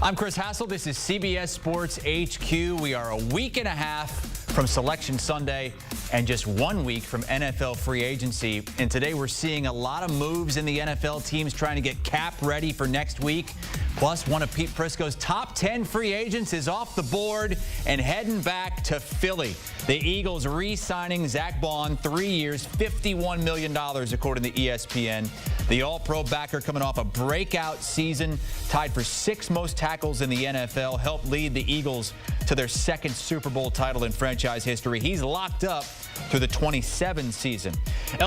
I'm Chris Hassel. This is CBS Sports HQ. We are a week and a half from Selection Sunday and just 1 week from NFL free agency. And today we're seeing a lot of moves in the NFL, teams trying to get cap ready for next week. Plus, one of Pete Prisco's top 10 free agents is off the board and heading back to Philly. The Eagles re-signing Zack Baun, 3 years, $51 million, according to ESPN. The All-Pro backer coming off a breakout season, tied for 6th most tackles in the NFL, helped lead the Eagles to their 2nd Super Bowl title in franchise history. He's locked up through the 27 season.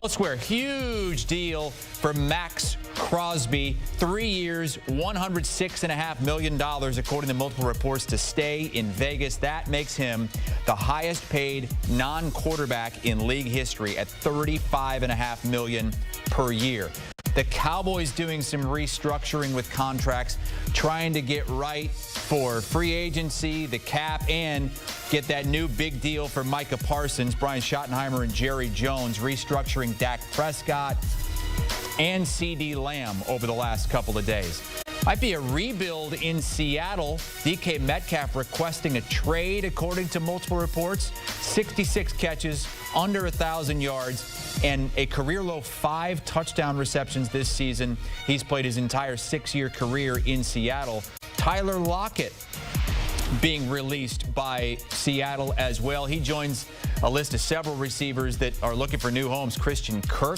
Elsewhere, huge deal for Maxx Crosby, 3 years, $106.5 million, according to multiple reports, to stay in Vegas. That makes him the highest paid non-quarterback in league history at $35.5 million per year. The Cowboys doing some restructuring with contracts, trying to get right for free agency, the cap, and get that new big deal for Micah Parsons. Brian Schottenheimer and Jerry Jones restructuring Dak Prescott and CeeDee Lamb over the last couple of days. Might be a rebuild in Seattle. DK Metcalf requesting a trade, according to multiple reports. 66 catches, under 1,000 yards, and a career-low 5 touchdown receptions this season. He's played his entire 6-year career in Seattle. Tyler Lockett being released by Seattle as well. He joins a list of several receivers that are looking for new homes. Christian Kirk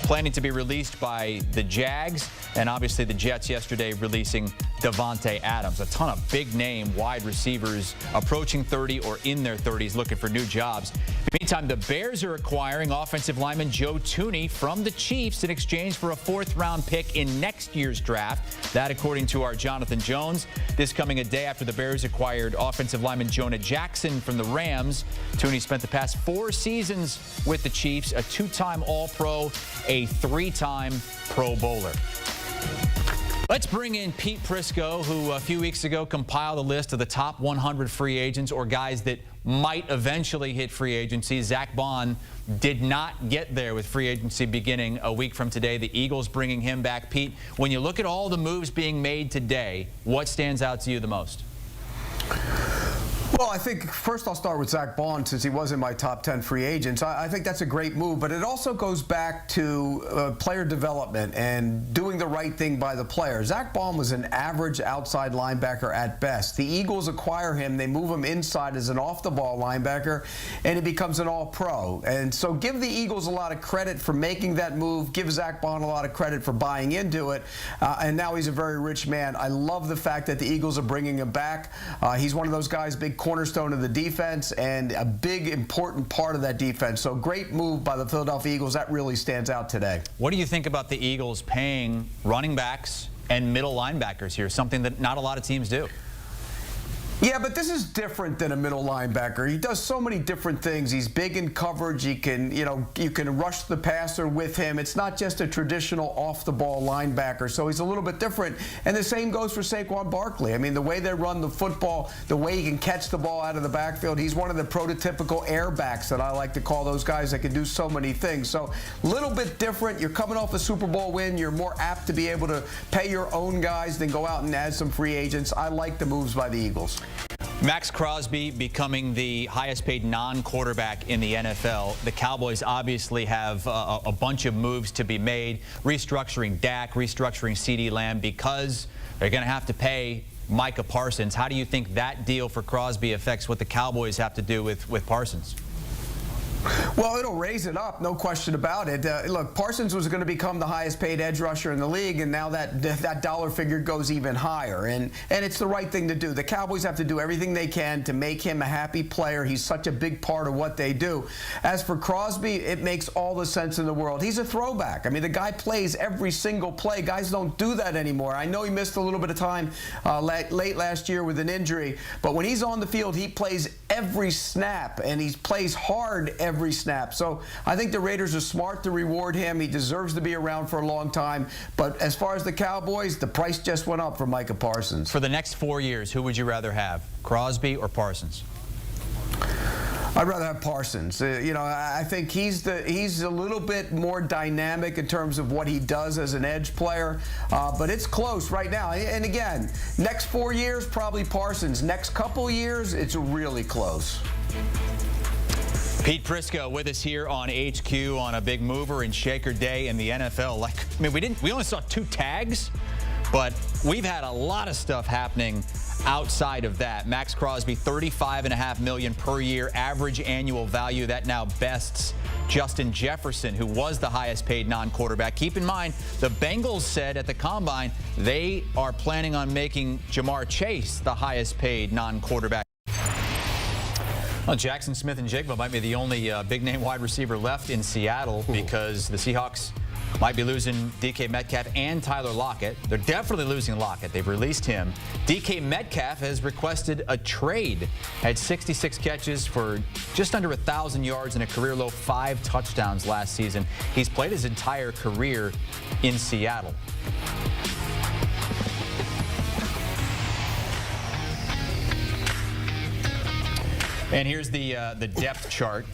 planning to be released by the Jags, and obviously the Jets yesterday releasing Davante Adams. A ton of big-name wide receivers approaching 30 or in their 30s looking for new jobs. Meantime, the Bears are acquiring offensive lineman Joe Thuney from the Chiefs in exchange for a 4th-round pick in next year's draft. That, according to our Jonathan Jones. This coming a day after the Bears acquired offensive lineman Jonah Jackson from the Rams. Thuney spent the past 4 seasons with the Chiefs, a 2-time All-Pro, a 3-time Pro Bowler. Let's bring in Pete Prisco, who a few weeks ago compiled a list of the top 100 free agents or guys that might eventually hit free agency. Zack Baun did not get there with free agency beginning a week from today. The Eagles bringing him back. Pete, when you look at all the moves being made today, what stands out to you the most? Well, I think first I'll start with Zack Baun, since he was in my top 10 free agents. I think that's a great move, but it also goes back to player development and doing the right thing by the player. Zack Baun was an average outside linebacker at best. The Eagles acquire him, they move him inside as an off-the-ball linebacker, and he becomes an all-pro. And so give the Eagles a lot of credit for making that move, give Zack Baun a lot of credit for buying into it, and now he's a very rich man. I love the fact that the Eagles are bringing him back. He's one of those guys, big cornerstone of the defense and a big important part of that defense. So great move by the Philadelphia Eagles. That really stands out today. What do you think about the Eagles paying running backs and middle linebackers here, something that not a lot of teams do? Yeah, but this is different than a middle linebacker. He does so many different things. He's big in coverage. He can, you can rush the passer with him. It's not just a traditional off-the-ball linebacker, so he's a little bit different. And the same goes for Saquon Barkley. I mean, the way they run the football, the way he can catch the ball out of the backfield, he's one of the prototypical airbacks that I like to call those guys that can do so many things. So a little bit different. You're coming off a Super Bowl win. You're more apt to be able to pay your own guys than go out and add some free agents. I like the moves by the Eagles. Maxx Crosby becoming the highest paid non-quarterback in the NFL. The Cowboys obviously have a bunch of moves to be made, restructuring Dak, restructuring CeeDee Lamb, because they're going to have to pay Micah Parsons. How do you think that deal for Crosby affects what the Cowboys have to do with Parsons? Well, it'll raise it up, no question about it. Look, Parsons was going to become the highest paid edge rusher in the league, and now that dollar figure goes even higher. And it's the right thing to do. The Cowboys have to do everything they can to make him a happy player. He's such a big part of what they do. As for Crosby, it makes all the sense in the world. He's a throwback. I mean, the guy plays every single play. Guys don't do that anymore. I know he missed a little bit of time late last year with an injury, but when he's on the field, he plays every snap, and he plays hard every snap. So I think the Raiders are smart to reward him. He deserves to be around for a long time. But as far as the Cowboys, the price just went up for Micah Parsons. For the next 4 years, who would you rather have, Crosby or Parsons? I'd rather have Parsons. You know, I think he's a little bit more dynamic in terms of what he does as an edge player, but it's close right now. And again, next 4 years, probably Parsons. Next couple years, it's really close. Pete Prisco with us here on HQ on a big mover and shaker day in the NFL. Like, I mean, we only saw 2 tags, but we've had a lot of stuff happening outside of that. Max Crosby, $35.5 million per year average annual value. That now bests Justin Jefferson, who was the highest paid non-quarterback. Keep in mind, the Bengals said at the Combine they are planning on making Jamar Chase the highest paid non-quarterback. Well, Jackson Smith-Njigba might be the only big-name wide receiver left in Seattle because the Seahawks might be losing DK Metcalf and Tyler Lockett. They're definitely losing Lockett. They've released him. DK Metcalf has requested a trade. Had 66 catches for just under 1,000 yards and a career-low 5 touchdowns last season. He's played his entire career in Seattle. And here's the depth chart.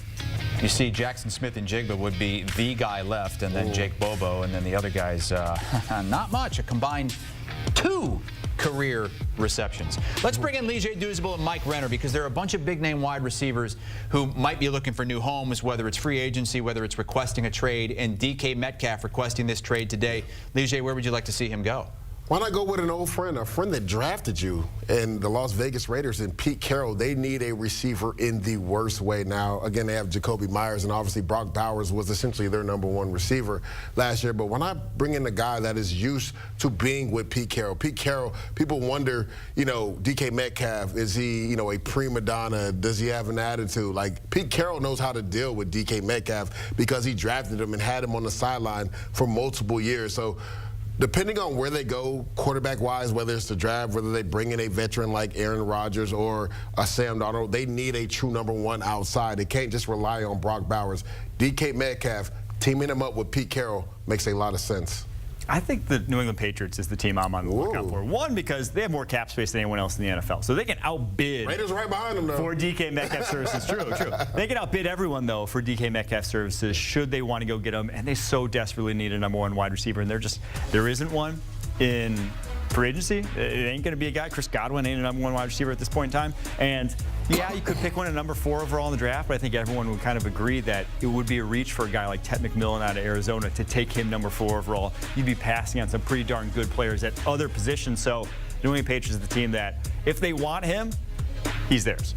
You see Jackson Smith-Njigba would be the guy left, and then Jake Bobo, and then the other guys, not much. A combined 2 career receptions. Let's bring in Leger Douzable and Mike Renner because there are a bunch of big-name wide receivers who might be looking for new homes, whether it's free agency, whether it's requesting a trade, and DK Metcalf requesting this trade today. Leger, where would you like to see him go? Why not go with an old friend, a friend that drafted you, and the Las Vegas Raiders and Pete Carroll? They need a receiver in the worst way now. Again, they have Jacoby Myers, and obviously Brock Bowers was essentially their #1 receiver last year. But when I bring in a guy that is used to being with Pete Carroll, people wonder, you know, DK Metcalf, is he, you know, a prima donna? Does he have an attitude? Like, Pete Carroll knows how to deal with DK Metcalf because he drafted him and had him on the sideline for multiple years. So, depending on where they go quarterback-wise, whether it's the draft, whether they bring in a veteran like Aaron Rodgers or a Sam Darnold, they need a true #1 outside. They can't just rely on Brock Bowers. DK Metcalf, teaming him up with Pete Carroll makes a lot of sense. I think the New England Patriots is the team I'm on the lookout for. One, because they have more cap space than anyone else in the NFL, so they can outbid. Raiders right behind them, though. For DK Metcalf services. True. They can outbid everyone, though, for DK Metcalf services should they want to go get him, and they so desperately need a #1 wide receiver, and there isn't one in free agency. It ain't going to be a guy. Chris Godwin ain't a #1 wide receiver at this point in time. And yeah, you could pick one at #4 overall in the draft, but I think everyone would kind of agree that it would be a reach for a guy like Ted McMillan out of Arizona to take him #4 overall. You'd be passing on some pretty darn good players at other positions. So New England Patriots is the team that, if they want him, he's theirs.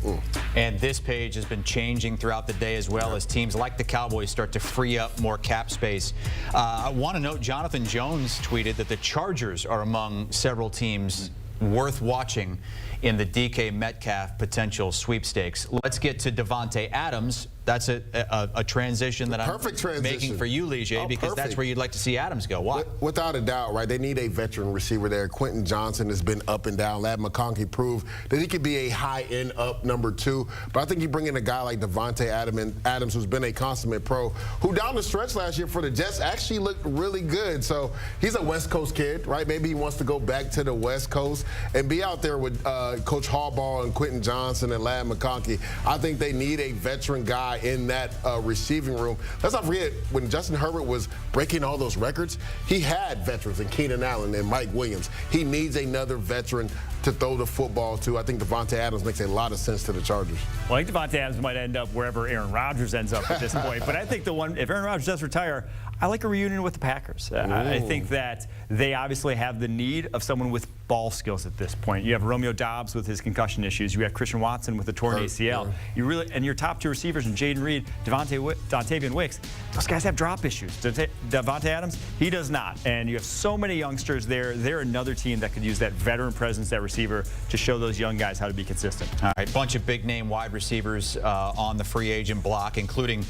And this page has been changing throughout the day as well as teams like the Cowboys start to free up more cap space. I want to note Jonathan Jones tweeted that the Chargers are among several teams worth watching in the DK Metcalf potential sweepstakes. Let's get to Davante Adams. That's a transition that I'm making for you, Leger, because that's where you'd like to see Adams go. Why? Without a doubt, right? They need a veteran receiver there. Quentin Johnson has been up and down. Ladd McConkey proved that he could be a high-end up #2. But I think you bring in a guy like Davante Adams, who's been a consummate pro, who down the stretch last year for the Jets actually looked really good. So he's a West Coast kid, right? Maybe he wants to go back to the West Coast and be out there with Coach Harbaugh and Quentin Johnson and Ladd McConkey. I think they need a veteran guy in that receiving room. Let's not forget, when Justin Herbert was breaking all those records, he had veterans in Keenan Allen and Mike Williams. He needs another veteran to throw the football to. I think Davante Adams makes a lot of sense to the Chargers. Well, I think Davante Adams might end up wherever Aaron Rodgers ends up at this point. But I think if Aaron Rodgers does retire, I like a reunion with the Packers. I think that they obviously have the need of someone with ball skills at this point. You have Romeo Doubs with his concussion issues. You have Christian Watson with a torn ACL. Yeah. And your top 2 receivers, and Jaden Reed, Dontavian Wicks, those guys have drop issues. Davante Adams, he does not. And you have so many youngsters there. They're another team that could use that veteran presence, that receiver, to show those young guys how to be consistent. All right, bunch of big-name wide receivers on the free agent block, including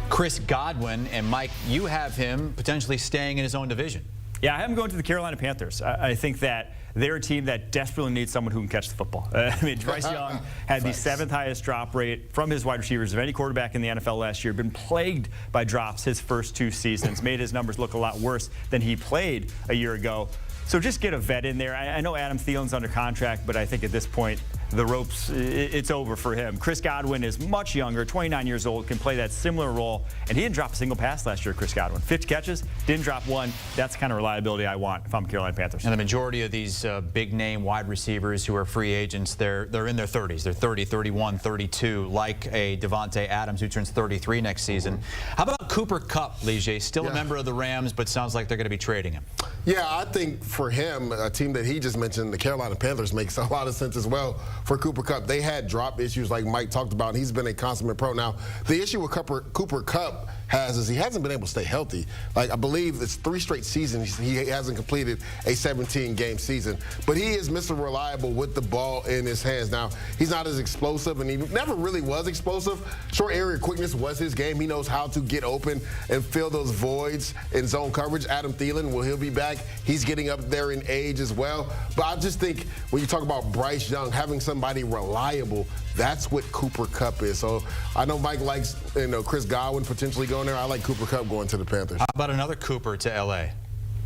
Chris Godwin. And Mike, you have him potentially staying in his own division. Yeah, I have him going to the Carolina Panthers. I think that they're a team that desperately needs someone who can catch the football. I mean, Bryce Young had the 7th highest drop rate from his wide receivers of any quarterback in the NFL last year. Been plagued by drops his first 2 seasons. Made his numbers look a lot worse than he played a year ago. So just get a vet in there. I know Adam Thielen's under contract, but I think at this point the ropes, it's over for him. Chris Godwin is much younger, 29 years old, can play that similar role, and he didn't drop a single pass last year, Chris Godwin. 50 catches, didn't drop one. That's the kind of reliability I want if I'm Carolina Panthers. And the majority of these big-name wide receivers who are free agents, they're in their 30s. They're 30, 31, 32, like a Devontae Adams who turns 33 next season. How about Cooper Kupp, Lige? Still a member of the Rams, but sounds like they're going to be trading him. Yeah, I think for him, a team that he just mentioned, the Carolina Panthers, makes a lot of sense as well for Cooper Kupp. They had drop issues like Mike talked about, and he's been a consummate pro. Now, the issue with Cooper Kupp is he hasn't been able to stay healthy. Like, I believe it's 3 straight seasons he hasn't completed a 17-game season. But he is Mr. Reliable with the ball in his hands. Now, he's not as explosive, and he never really was explosive. Short area quickness was his game. He knows how to get open and fill those voids in zone coverage. Adam Thielen, he'll be back. He's getting up there in age as well. But I just think when you talk about Bryce Young, having somebody reliable, that's what Cooper Kupp is. So I know Mike likes, Chris Godwin potentially going there. I like Cooper Kupp going to the Panthers. How about another Cooper to L.A.?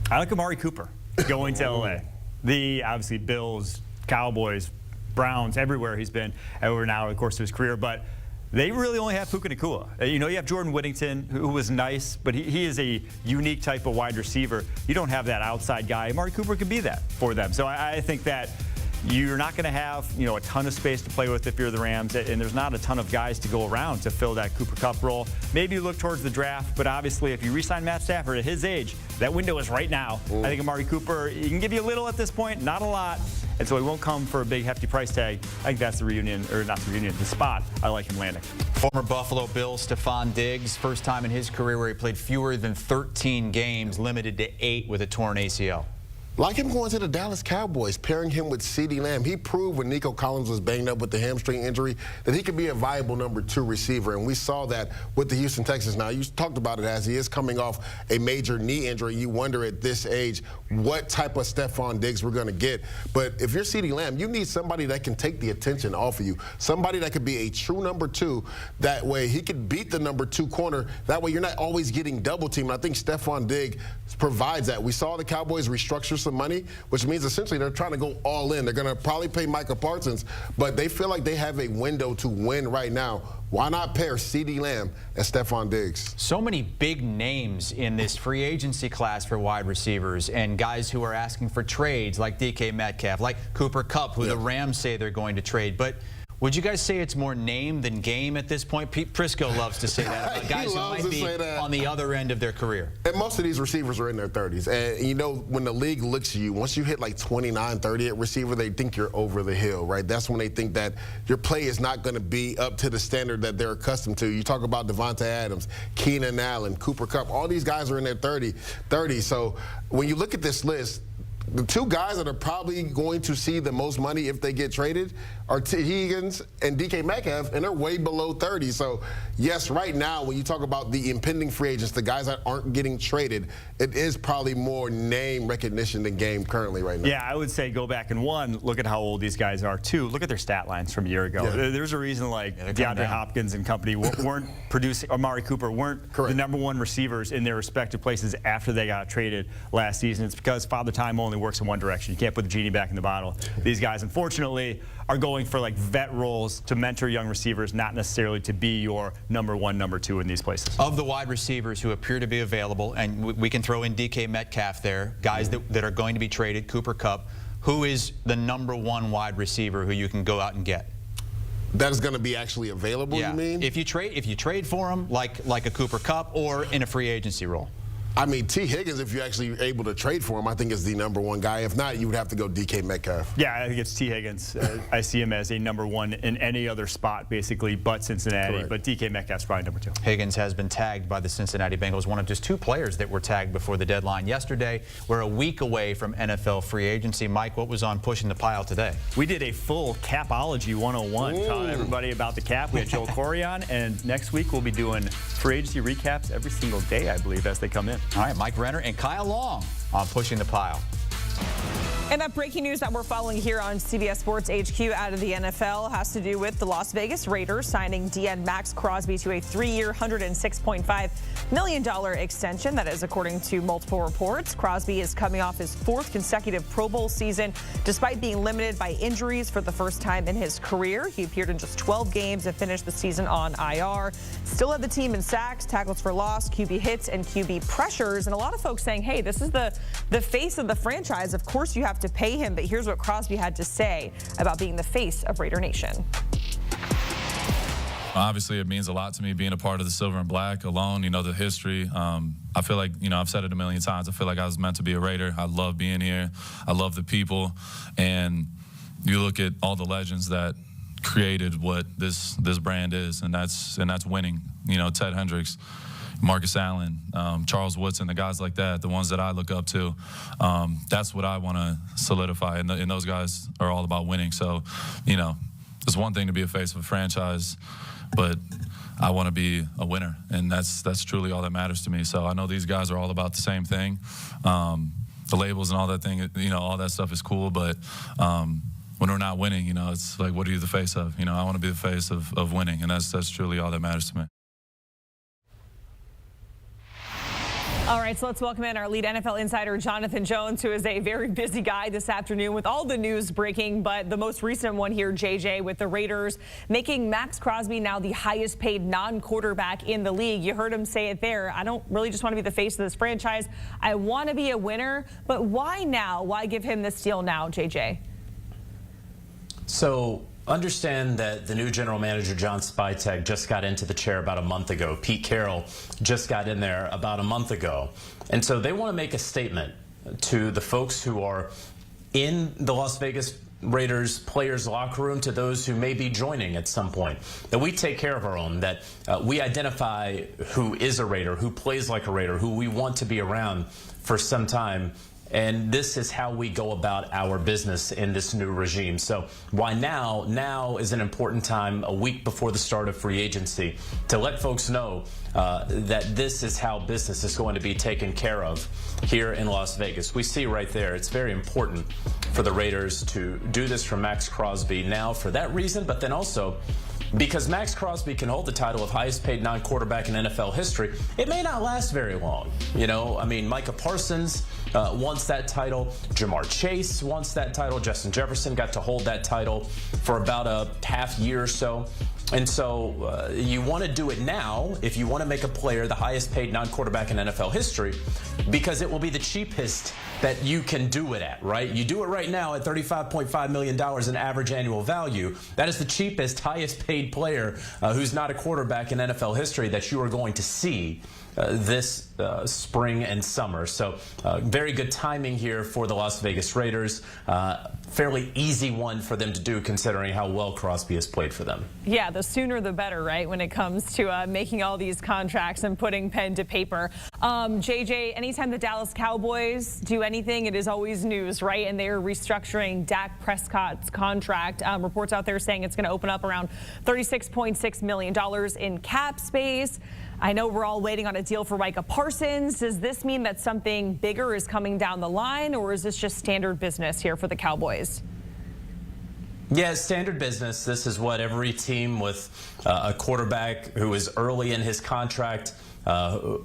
I like Amari Cooper going to L.A. The, obviously, Bills, Cowboys, Browns, everywhere he's been over now, of course, of his career. But they really only have Puka Nacua. You have Jordan Whittington, who was nice, but he is a unique type of wide receiver. You don't have that outside guy. Amari Cooper could be that for them. So I think that you're not going to have, a ton of space to play with if you're the Rams, and there's not a ton of guys to go around to fill that Cooper Kupp role. Maybe you look towards the draft, but obviously if you re-sign Matt Stafford at his age, that window is right now. I think Amari Cooper, he can give you a little at this point, not a lot, and so he won't come for a big hefty price tag. I think that's the reunion, or not the reunion, the spot I like him landing. Former Buffalo Bill Stephon Diggs, first time in his career where he played fewer than 13 games, limited to 8 with a torn ACL. Like him going to the Dallas Cowboys, pairing him with CeeDee Lamb. He proved when Nico Collins was banged up with the hamstring injury that he could be a viable number 2 receiver, and we saw that with the Houston Texans. Now, you talked about it as he is coming off a major knee injury. You wonder at this age what type of Stephon Diggs we're going to get. But if you're CeeDee Lamb, you need somebody that can take the attention off of you, somebody that could be a true number 2. That way he could beat the number 2 corner. That way you're not always getting double teamed. I think Stephon Diggs provides that. We saw the Cowboys restructure some money, which means essentially they're trying to go all in. They're going to probably pay Micah Parsons, but they feel like they have a window to win right now. Why not pair CeeDee Lamb and Stephon Diggs? So many big names in this free agency class for wide receivers, and guys who are asking for trades like DK Metcalf, like Cooper Kupp, who the Rams say they're going to trade. But would you guys say it's more name than game at this point? Pete Prisco loves to say that about guys who might be on the other end of their career. And most of these receivers are in their 30s. And, when the league looks at you, once you hit like 29, 30 at receiver, they think you're over the hill, right? That's when they think that your play is not going to be up to the standard that they're accustomed to. You talk about Devontae Adams, Keenan Allen, Cooper Kupp. All these guys are in their 30. So when you look at this list, the 2 guys that are probably going to see the most money if they get traded are T. Higgins and DK Metcalf, and they're way below 30. So, yes, right now, when you talk about the impending free agents, the guys that aren't getting traded, it is probably more name recognition than game currently right now. Yeah, I would say go back and 1, look at how old these guys are. 2, look at their stat lines from a year ago. Yeah. There's a reason DeAndre Hopkins and company weren't producing, Amari Cooper weren't the number 1 receivers in their respective places after they got traded last season. It's because Father Time only works in one direction. You can't put the genie back in the bottle. These guys, unfortunately, are going for vet roles to mentor young receivers, not necessarily to be your number 1, number 2 in these places. Of the wide receivers who appear to be available, and we can throw in DK Metcalf there, guys that are going to be traded, Cooper Kupp, who is the number 1 wide receiver who you can go out and get? That is going to be actually available, you mean? If you trade for him, like a Cooper Kupp, or in a free agency role. I mean, T. Higgins, if you're actually able to trade for him, I think is the number 1 guy. If not, you would have to go DK Metcalf. Yeah, I think it's T. Higgins. I see him as a number 1 in any other spot, basically, but Cincinnati. Correct. But DK Metcalf's probably number 2. Higgins has been tagged by the Cincinnati Bengals, one of just 2 players that were tagged before the deadline yesterday. We're a week away from NFL free agency. Mike, what was on Pushing the Pile today? We did a full Capology 101. Taught everybody about the cap. We had Joel Corey on, and next week we'll be doing free agency recaps every single day, I believe, as they come in. All right, Mike Renner and Kyle Long on Pushing the Pile. And that breaking news that we're following here on CBS Sports HQ out of the NFL has to do with the Las Vegas Raiders signing DN Max Crosby to a 3-year, $106.5 million extension. That is according to multiple reports. Crosby is coming off his 4th consecutive Pro Bowl season, despite being limited by injuries for the first time in his career. He appeared in just 12 games and finished the season on IR. Still led the team in sacks, tackles for loss, QB hits, and QB pressures. And a lot of folks saying, hey, this is the face of the franchise. Of course you have to pay him, but here's what Crosby had to say about being the face of Raider Nation. Obviously, it means a lot to me being a part of the Silver and Black alone, the history. I feel like, I've said it a million times. I feel like I was meant to be a Raider. I love being here. I love the people. And you look at all the legends that created what this brand is, and that's winning. Ted Hendricks, Marcus Allen, Charles Woodson, the guys like that, the ones that I look up to. That's what I want to solidify, and those guys are all about winning. So, it's one thing to be a face of a franchise, but I want to be a winner, and that's truly all that matters to me. So I know these guys are all about the same thing. The labels and all that thing, all that stuff is cool, but when we're not winning, it's like, what are you the face of? I want to be the face of winning, and that's truly all that matters to me. All right, so let's welcome in our lead NFL insider, Jonathan Jones, who is a very busy guy this afternoon with all the news breaking. But the most recent one here, JJ, with the Raiders making Max Crosby now the highest paid non-quarterback in the league. You heard him say it there. I don't really just want to be the face of this franchise. I want to be a winner. But why now? Why give him this deal now, JJ? So understand that the new general manager, John Spytek, just got into the chair about a month ago. Pete Carroll just got in there about a month ago. And so they want to make a statement to the folks who are in the Las Vegas Raiders players' locker room, to those who may be joining at some point, that we take care of our own, that we identify who is a Raider, who plays like a Raider, who we want to be around for some time. And this is how we go about our business in this new regime. So why now? Now is an important time, a week before the start of free agency, to let folks know that this is how business is going to be taken care of here in Las Vegas. We see right there, it's very important for the Raiders to do this for Max Crosby now for that reason, but then also because Max Crosby can hold the title of highest paid non-quarterback in NFL history. It may not last very long. Micah Parsons wants that title. Jamar Chase wants that title. Justin Jefferson got to hold that title for about a half year or so. And so you want to do it now if you want to make a player the highest paid non-quarterback in NFL history, because it will be the cheapest that you can do it at, right? You do it right now at $35.5 million in average annual value. That is the cheapest, highest paid player who's not a quarterback in NFL history that you are going to see this spring and summer. So very good timing here for the Las Vegas Raiders. Fairly easy one for them to do, considering how well Crosby has played for them. Yeah, the sooner the better, right, when it comes to making all these contracts and putting pen to paper. JJ, anytime the Dallas Cowboys do anything, it is always news, right? And they're restructuring Dak Prescott's contract. Reports out there saying it's going to open up around $36.6 million in cap space. I know we're all waiting on a deal for Micah Parsons. Does this mean that something bigger is coming down the line, or is this just standard business here for the Cowboys? Yeah, standard business. This is what every team with a quarterback who is early in his contract,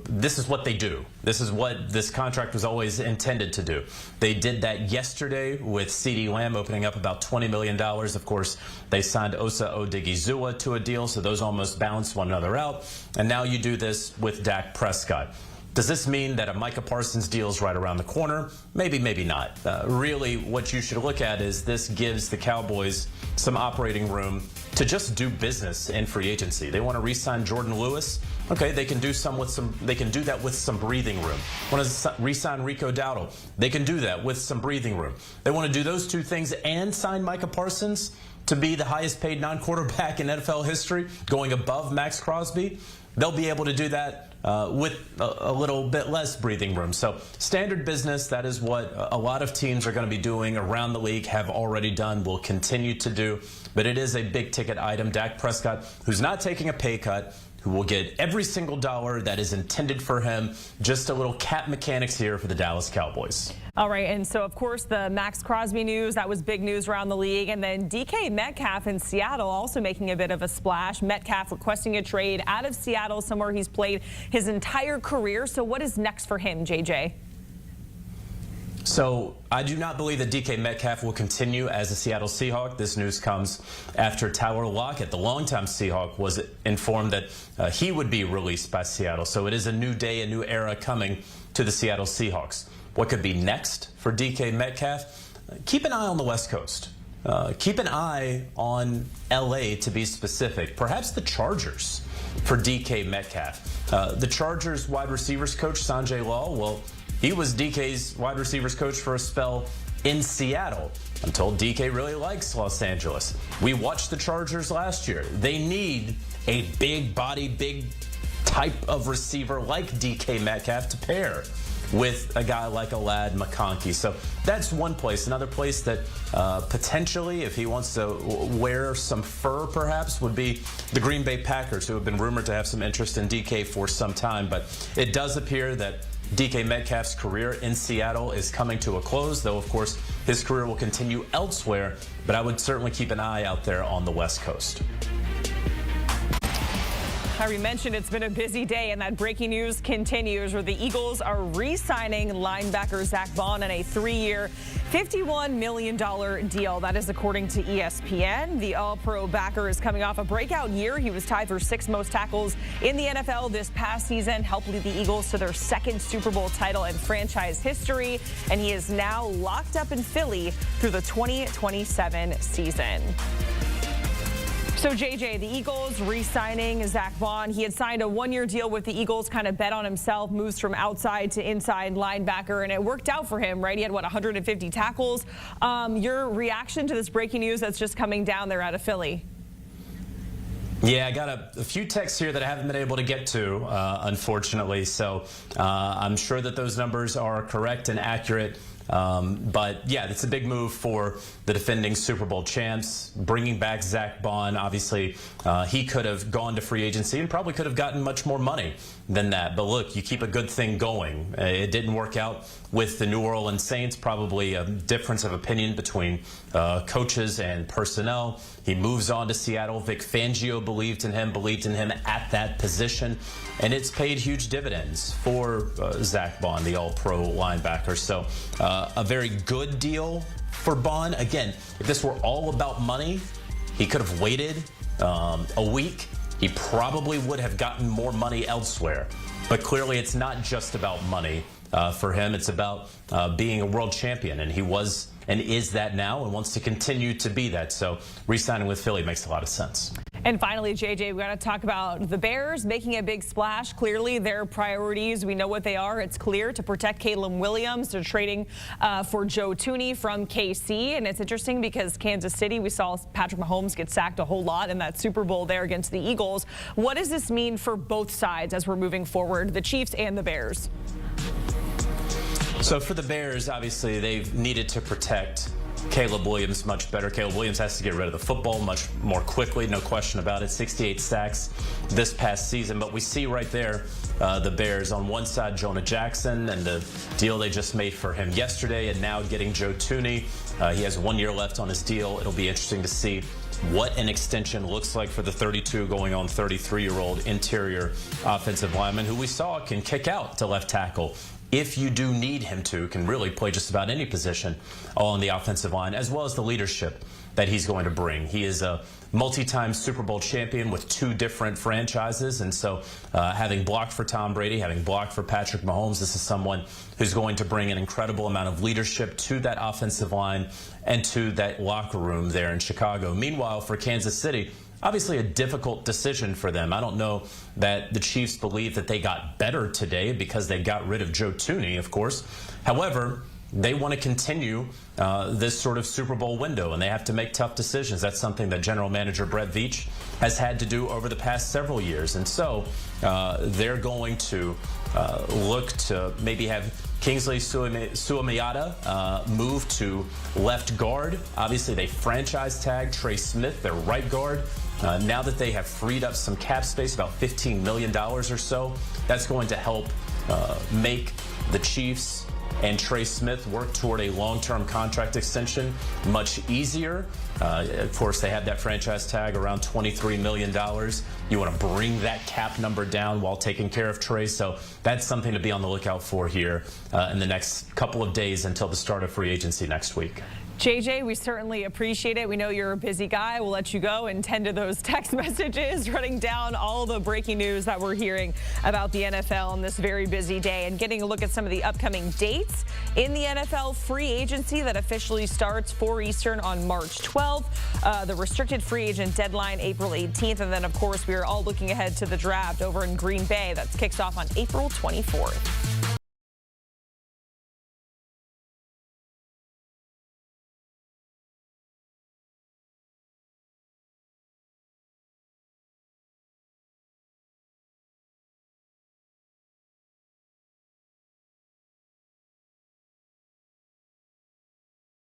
this is what they do. This is what this contract was always intended to do. They did that yesterday with CeeDee Lamb opening up about $20 million. Of course, they signed Osa Odigizua to a deal, so those almost balance one another out. And now you do this with Dak Prescott. Does this mean that a Micah Parsons deal is right around the corner? Maybe, maybe not. Really, what you should look at is this gives the Cowboys some operating room to just do business in free agency. They want to re-sign Jordan Lewis. Okay, they can do they can do that with some breathing room. Want to re-sign Rico Dowdle? They can do that with some breathing room. They want to do those two things and sign Micah Parsons to be the highest paid non-quarterback in NFL history, going above Max Crosby. They'll be able to do that with a little bit less breathing room. So standard business, that is what a lot of teams are going to be doing around the league, have already done, will continue to do. But it is a big ticket item. Dak Prescott, who's not taking a pay cut, who will get every single dollar that is intended for him. Just a little cap mechanics here for the Dallas Cowboys. All right, and so, of course, the Max Crosby news, that was big news around the league. And then DK Metcalf in Seattle also making a bit of a splash. Metcalf requesting a trade out of Seattle, somewhere he's played his entire career. So what is next for him, JJ? So I do not believe that DK Metcalf will continue as a Seattle Seahawk. This news comes after Tyler Lockett, the longtime Seahawk, was informed that he would be released by Seattle. So it is a new day, a new era coming to the Seattle Seahawks. What could be next for DK Metcalf? Keep an eye on the West Coast. Keep an eye on LA, to be specific. Perhaps the Chargers for DK Metcalf. The Chargers wide receivers coach, Sanjay Lal, well, he was DK's wide receivers coach for a spell in Seattle. I'm told DK really likes Los Angeles. We watched the Chargers last year. They need a big body, big type of receiver like DK Metcalf to pair with a guy like Alad McConkey. So that's one place. Another place that potentially, if he wants to wear some fur perhaps, would be the Green Bay Packers, who have been rumored to have some interest in DK for some time. But it does appear that DK Metcalf's career in Seattle is coming to a close, though, of course, his career will continue elsewhere. But I would certainly keep an eye out there on the West Coast. Harry mentioned it's been a busy day, and that breaking news continues where the Eagles are re-signing linebacker Zack Baun on a 3-year, $51 million deal. That is according to ESPN. The All-Pro backer is coming off a breakout year. He was tied for 6th most tackles in the NFL this past season, helped lead the Eagles to their 2nd Super Bowl title in franchise history, and he is now locked up in Philly through the 2027 season. So, JJ, the Eagles re-signing Zack Baun. He had signed a 1-year deal with the Eagles, kind of bet on himself, moves from outside to inside linebacker, and it worked out for him, right? He had, 150 tackles. Your reaction to this breaking news that's just coming down there out of Philly? Yeah, I got a few texts here that I haven't been able to get to, unfortunately. So I'm sure that those numbers are correct and accurate. But yeah, it's a big move for the defending Super Bowl champs. Bringing back Zack Baun, obviously, he could have gone to free agency and probably could have gotten much more money than that. But look, you keep a good thing going. It didn't work out with the New Orleans Saints, probably a difference of opinion between coaches and personnel. He moves on to Seattle. Vic Fangio believed in him at that position, and it's paid huge dividends for Zack Baun, the All-Pro linebacker. So a very good deal for Baun. Again, if this were all about money, he could have waited a week. He probably would have gotten more money elsewhere. But clearly it's not just about money for him. It's about being a world champion, and he was and is that now and wants to continue to be that. So re-signing with Philly makes a lot of sense. And finally, JJ, we got to talk about the Bears making a big splash. Clearly, their priorities, we know what they are. It's clear to protect Caleb Williams. They're trading for Joe Thuney from KC. And it's interesting because Kansas City, we saw Patrick Mahomes get sacked a whole lot in that Super Bowl there against the Eagles. What does this mean for both sides as we're moving forward, the Chiefs and the Bears? So for the Bears, obviously, they've needed to protect Caleb Williams much better. Caleb Williams has to get rid of the football much more quickly, no question about it. 68 sacks this past season. But we see right there the Bears on one side, Jonah Jackson, and the deal they just made for him yesterday, and now getting Joe Thuney. He has 1 year left on his deal. It'll be interesting to see what an extension looks like for the 32 going on 33-year-old interior offensive lineman, who we saw can kick out to left tackle if you do need him to, can really play just about any position on the offensive line, as well as the leadership that he's going to bring. He is a multi-time Super Bowl champion with 2 different franchises, and so having blocked for Tom Brady, having blocked for Patrick Mahomes, this is someone who's going to bring an incredible amount of leadership to that offensive line and to that locker room there in Chicago. Meanwhile, for Kansas City, obviously a difficult decision for them. I don't know that the Chiefs believe that they got better today because they got rid of Joe Thuney, of course. However, they want to continue this sort of Super Bowl window, and they have to make tough decisions. That's something that General Manager Brett Veach has had to do over the past several years. And so they're going to look to maybe have Kingsley Suamaiata move to left guard. Obviously, they franchise tag Trey Smith, their right guard. Now that they have freed up some cap space, about $15 million or so, that's going to help make the Chiefs and Trey Smith work toward a long-term contract extension much easier. Of course, they have that franchise tag around $23 million. You want to bring that cap number down while taking care of Trey. So that's something to be on the lookout for here in the next couple of days until the start of free agency next week. JJ, we certainly appreciate it. We know you're a busy guy. We'll let you go and tend to those text messages, running down all the breaking news that we're hearing about the NFL on this very busy day, and getting a look at some of the upcoming dates in the NFL free agency that officially starts 4 Eastern on March 12th. The restricted free agent deadline April 18th. And then, of course, we are all looking ahead to the draft over in Green Bay that kicks off on April 24th.